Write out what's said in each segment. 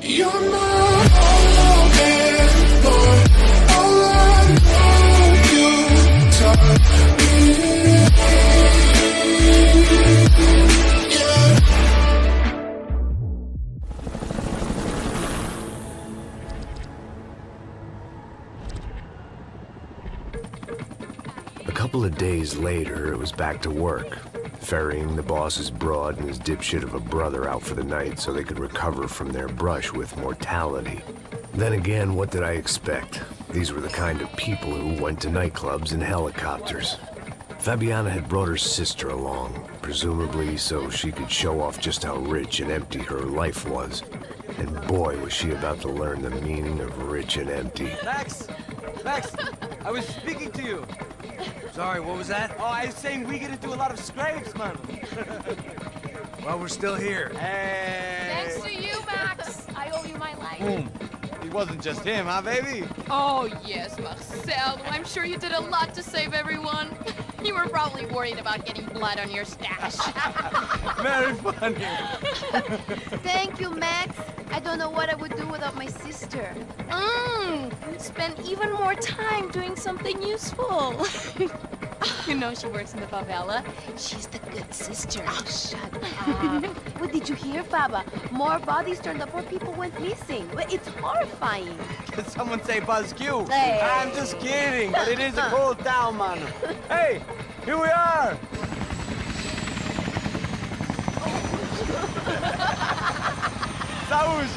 You're not alone, but all I know you taught me. Yeah. A couple of days later, it was back to work, ferrying the boss's broad and his dipshit of a brother out for the night so they could recover from their brush with mortality. Then again, what did I expect? These were the kind of people who went to nightclubs in helicopters. Fabiana had brought her sister along, presumably so she could show off just how rich and empty her life was. And boy, was she about to learn the meaning of rich and empty. Max! Max! I was speaking to you! Sorry, what was that? Oh, I was saying we get into a lot of scrapes, man. Well, we're still here. Hey! Thanks to you, Max. I owe you my life. Boom. It wasn't just him, huh, baby? Oh, yes, Marcel. I'm sure you did a lot to save everyone. You were probably worried about getting blood on your stash. Very funny. Thank you, Max. I don't know what I would do without my sister. Spend even more time doing something useful. You know she works in the favela. She's the good sister. Oh, shut up. What did you hear, Baba? More bodies turned up where people went missing. It's horrifying. Did someone say Buzz Q? Hey. I'm just kidding, but it is a cold town, man. Hey, here we are. Saúde!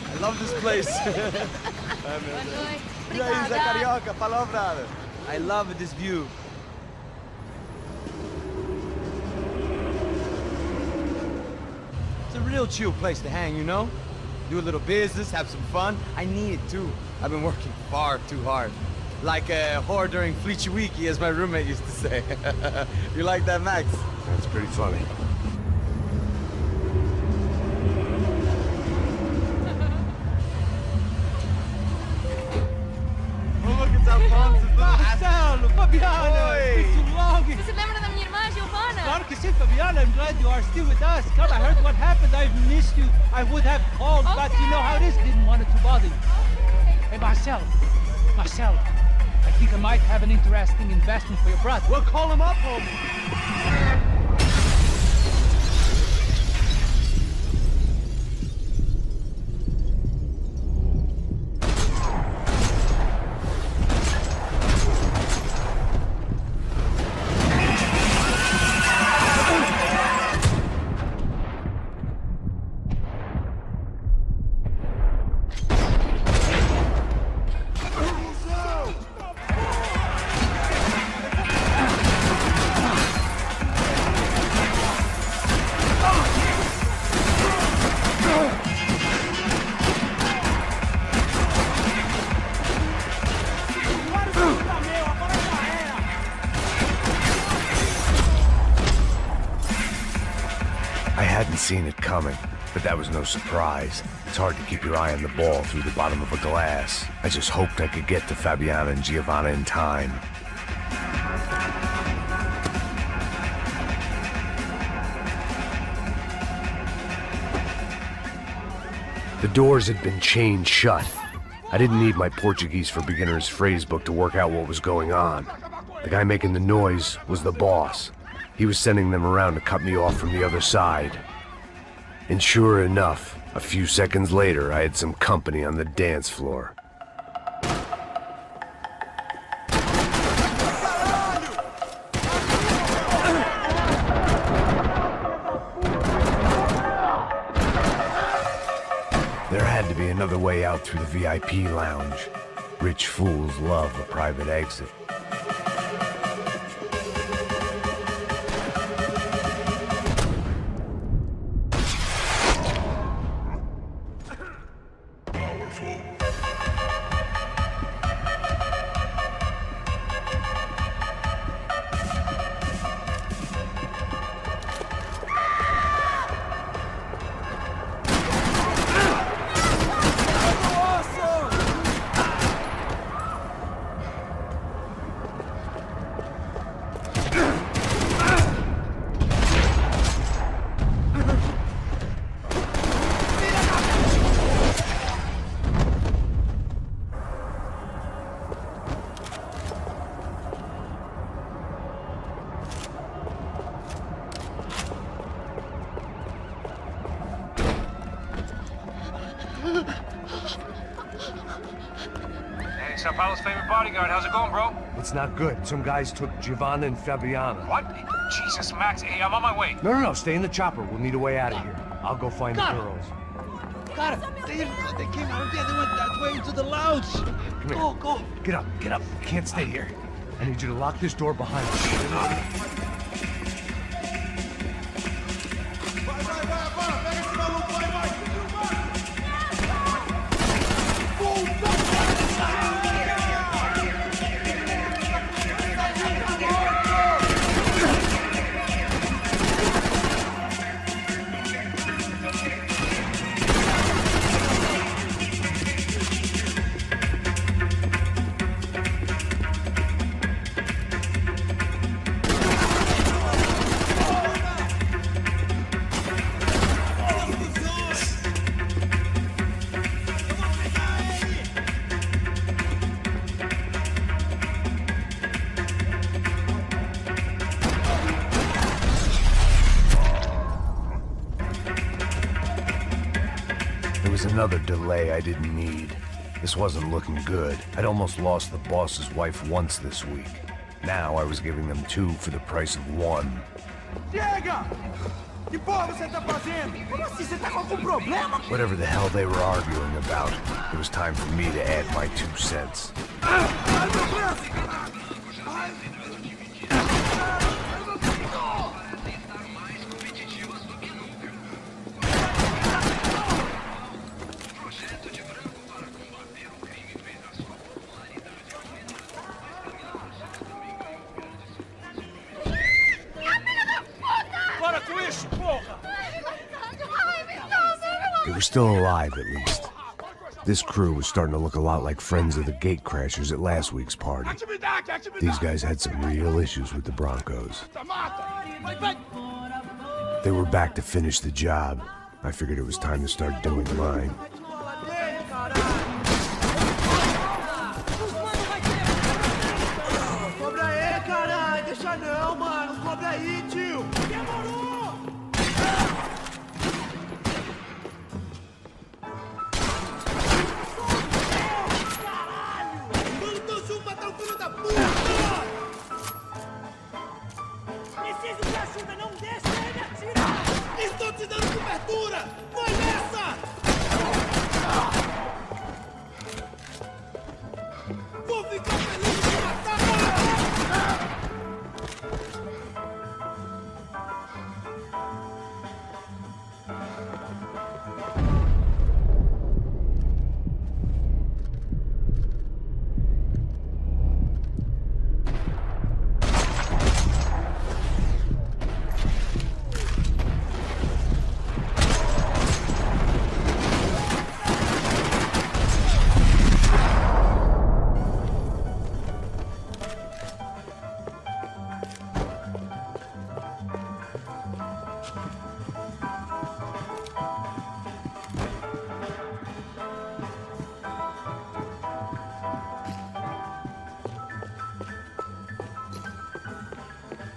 I love this place. Carioca, palavra. I love this view. It's a real chill place to hang, you know? Do a little business, have some fun. I need it too. I've been working far too hard. Like a whore during Fleechy Weeky, as my roommate used to say. You like that, Max? That's pretty funny. Marcelo, Fabiana, it's been too long. Você se lembra da minha irmã, Giovanna? Claro que sim, Fabiana. I'm glad you are still with us. Come, I heard what happened. I've missed you. I would have called, but you know how it is. Didn't want it to bother you. Hey, Marcel, I think I might have an interesting investment for your brother. We'll call him up, homie. I hadn't seen it coming, but that was no surprise. It's hard to keep your eye on the ball through the bottom of a glass. I just hoped I could get to Fabiana and Giovanna in time. The doors had been chained shut. I didn't need my Portuguese for Beginners phrase book to work out what was going on. The guy making the noise was the boss. He was sending them around to cut me off from the other side. And sure enough, a few seconds later, I had some company on the dance floor. There had to be another way out through the VIP lounge. Rich fools love a private exit. Sao Paulo's favorite bodyguard. How's it going, bro? It's not good. Some guys took Giovanna and Fabiana. What? Jesus, Max. Hey, I'm on my way. No, stay in the chopper. We'll need a way out of here. I'll go find the girls. Got it. They came out there. They went that way into the lounge. Come here. Go. Get up. Can't stay here. I need you to lock this door behind us. Another delay I didn't need. This wasn't looking good. I'd almost lost the boss's wife once this week. Now I was giving them 2 for the price of 1. Chega! Que porra você tá fazendo? Como assim? Você tá com algum problema? Whatever the hell they were arguing about, it was time for me to add my 2 cents. Ai, meu braço! They were still alive, at least. This crew was starting to look a lot like friends of the gatecrashers at last week's party. These guys had some real issues with the Broncos. They were back to finish the job. I figured it was time to start doing mine. Cobra aí, caralho! Deixa não, mano! Cobra aí, tio! Demorou!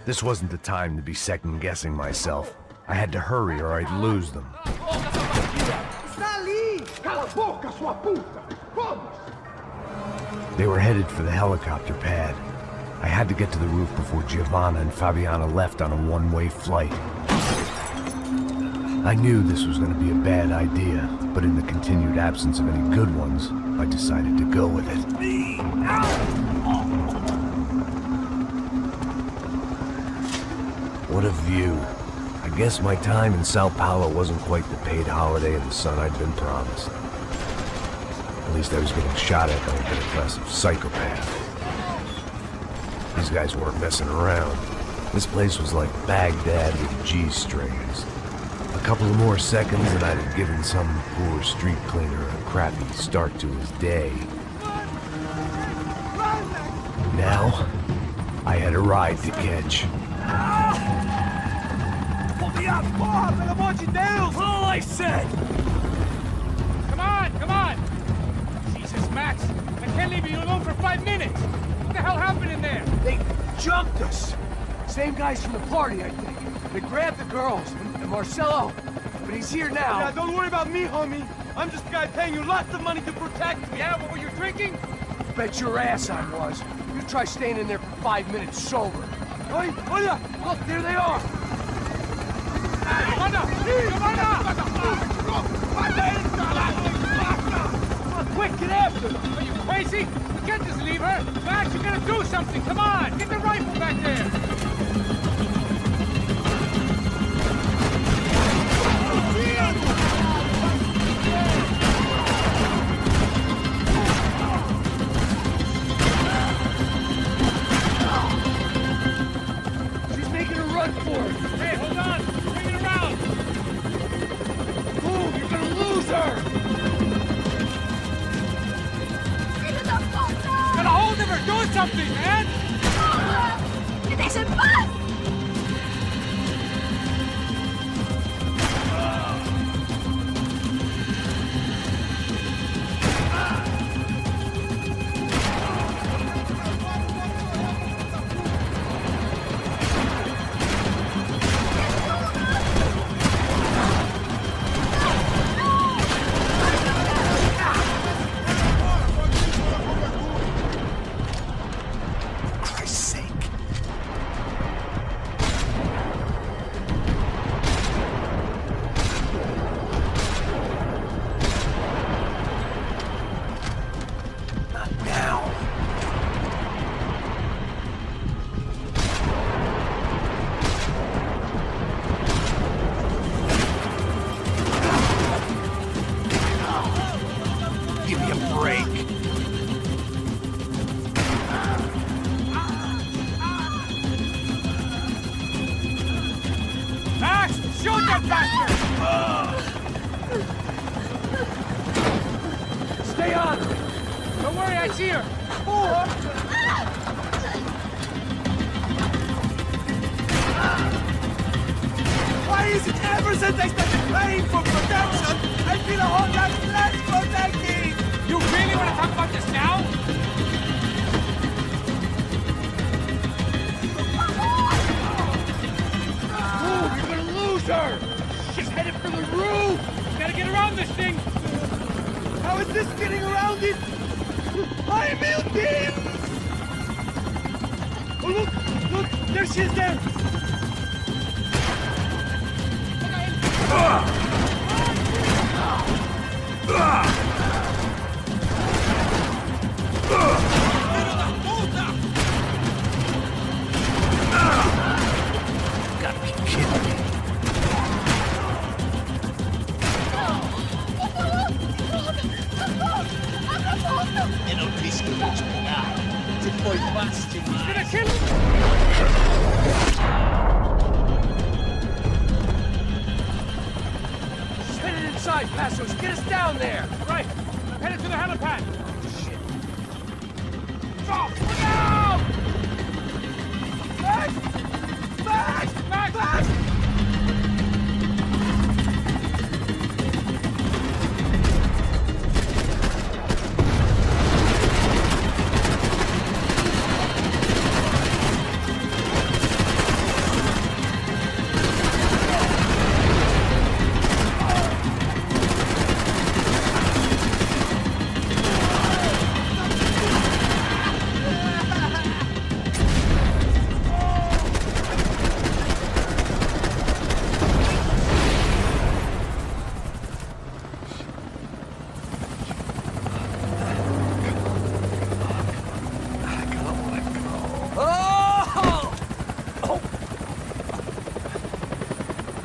This wasn't the time to be second-guessing myself. I had to hurry or I'd lose them. They were headed for the helicopter pad. I had to get to the roof before Giovanna and Fabiana left on a one-way flight. I knew this was going to be a bad idea, but in the continued absence of any good ones, I decided to go with it. What a view. I guess my time in Sao Paulo wasn't quite the paid holiday in the sun I'd been promised. At least I was getting shot at by a bit-aggressive psychopath. These guys weren't messing around. This place was like Baghdad with G-strings. A couple of more seconds and I'd have given some poor street cleaner a crappy start to his day. Now, I had a ride to catch. Porra, pelo amor de Deus! All I said! Come on! Jesus, Max, I can't leave you alone for 5 minutes! What the hell happened in there? They jumped us! Same guys from the party, I think. They grabbed the girls, and Marcelo, but he's here now. Yeah, don't worry about me, homie. I'm just the guy paying you lots of money to protect me. Yeah, what were you drinking? Bet your ass I was. You try staying in there for 5 minutes sober. Oi, olha! Look, there they are! Come on, quick, get after them! Are you crazy? We can't just leave her. Max, you gotta do something. Come on, get the rifle back there. She's making a run for it! Hey, hold on. Bring it around. Move, you're gonna lose her! Got a hold of her. Do something, man. ¡Que te en paz! Christ's sake. Not now. Give me a break. Max, shoot that bastard. Stay on! Don't worry, I see her. Why is it ever since I started paying for protection, I feel a whole lot less protected? You really want to talk about this now? Move, you're gonna lose her! She's headed for the roof! Gotta get around this thing. How is this getting around it? I'm melting! Oh, look! There she is there! Gotta be kidding me. E non rischio di sperare. Se poi basti mai. Gonna kill him. She's headed inside, Passos! Get us down there! Right. I'm headed to the helipad. Shit! Oh, look out! Max! Max! Max! Max!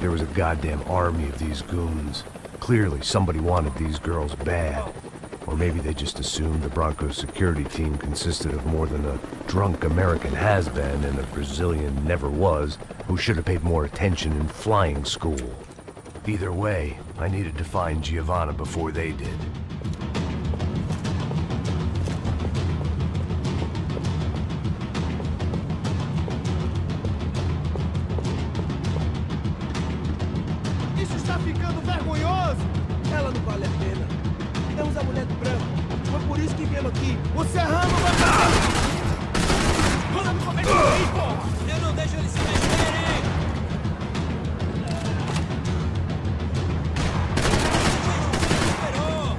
There was a goddamn army of these goons. Clearly, somebody wanted these girls bad. Or maybe they just assumed the Broncos security team consisted of more than a drunk American has-been and a Brazilian never-was who should have paid more attention in flying school. Either way, I needed to find Giovanna before they did. Isso está ficando vergonhoso! Ela não vale a pena. Temos a mulher do branco. Foi por isso que viemos aqui. O Serrano vai matar! Eu não deixo eles se mexerem! Esperou!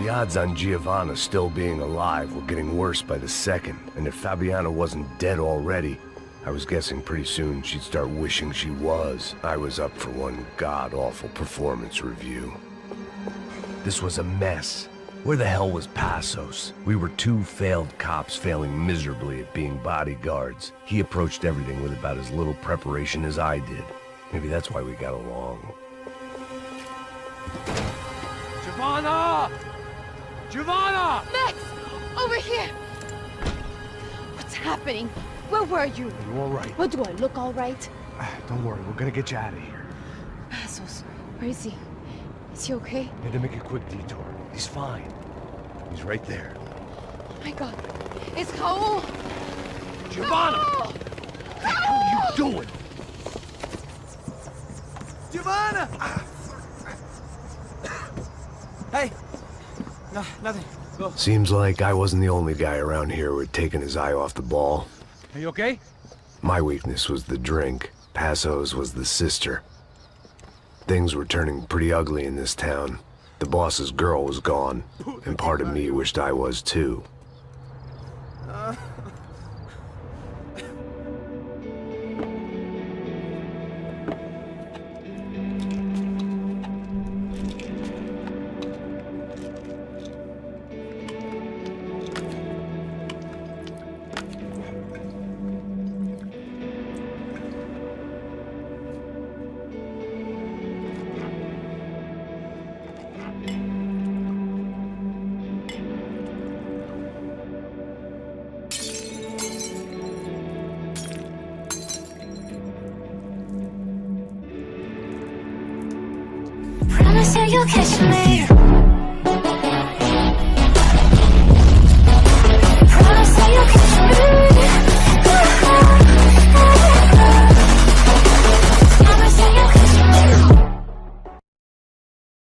The odds on Giovanna still being alive were getting worse by the second, and if Fabiana wasn't dead already, I was guessing pretty soon she'd start wishing she was. I was up for one god-awful performance review. This was a mess. Where the hell was Passos? We were two failed cops failing miserably at being bodyguards. He approached everything with about as little preparation as I did. Maybe that's why we got along. Giovanna! Giovanna! Max! Over here! What's happening? Where were you? Are you all right? What, do I look all right? Don't worry, we're gonna get you out of here. Passos, where is he? Is he okay? Had to make a quick detour. He's fine. He's right there. Oh my god. It's Raul! Giovanna! Raul! What the hell are you doing? Giovanna! Hey! No, nothing. Go. Seems like I wasn't the only guy around here who had taken his eye off the ball. Are you okay? My weakness was the drink. Passos was the sister. Things were turning pretty ugly in this town. The boss's girl was gone, and part of me wished I was too.